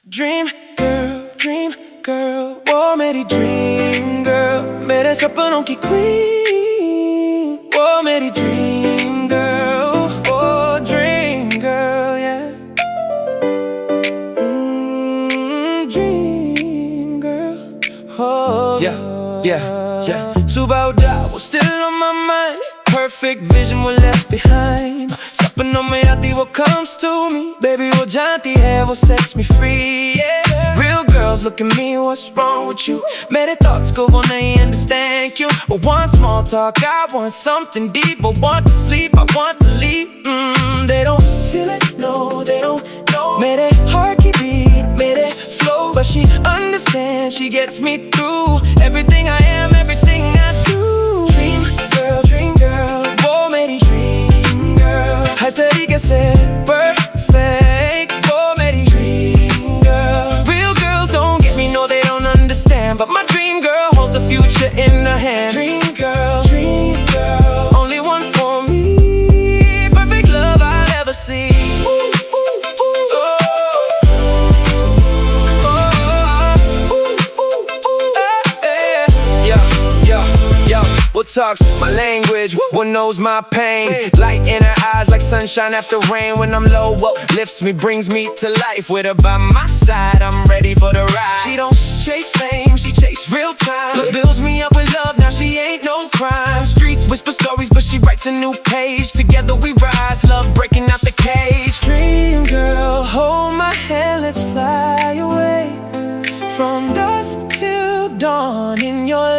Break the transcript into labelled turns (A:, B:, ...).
A: dream girl, वो मेरी dream girl, मेरे सपनों की queen, वो मेरी dream girl, oh dream girl, yeah. Dream girl, oh yeah. सुबह उठा वो still on my mind, perfect vision वो left behind. सपनों में आती वो comes to me, baby वो जानती है वो sets me free, yeah. Real girls look at me, what's wrong with you? मेरे thoughts को वो नहीं understand क्यों? I want small talk, I want something deep, I want to sleep, I want to leave. They don't feel it, no they don't know मेरे heart की beat, मेरे flow, but she understands, she gets me through everything I am, everything I do. Dream girl, वो मेरी dream girl, हर तरीके से perfect, वो मेरी dream girl. Real girls don't get me, no they don't understand, but my dream girl holds the future in her hand. Dream girl, only one for me, perfect love I'll ever see. What talks my language, what knows my pain. Light in her eyes like sunshine after rain. When I'm low, what lifts me, brings me to life. With her by my side, I'm ready for the ride. She don't chase fame, she chase real time. But builds me up with love, now she ain't no crime. Streets whisper stories, but she writes a new page. Together we rise, love breaking out the cage. Dream girl, hold my hand, let's fly away. From dusk till dawn in your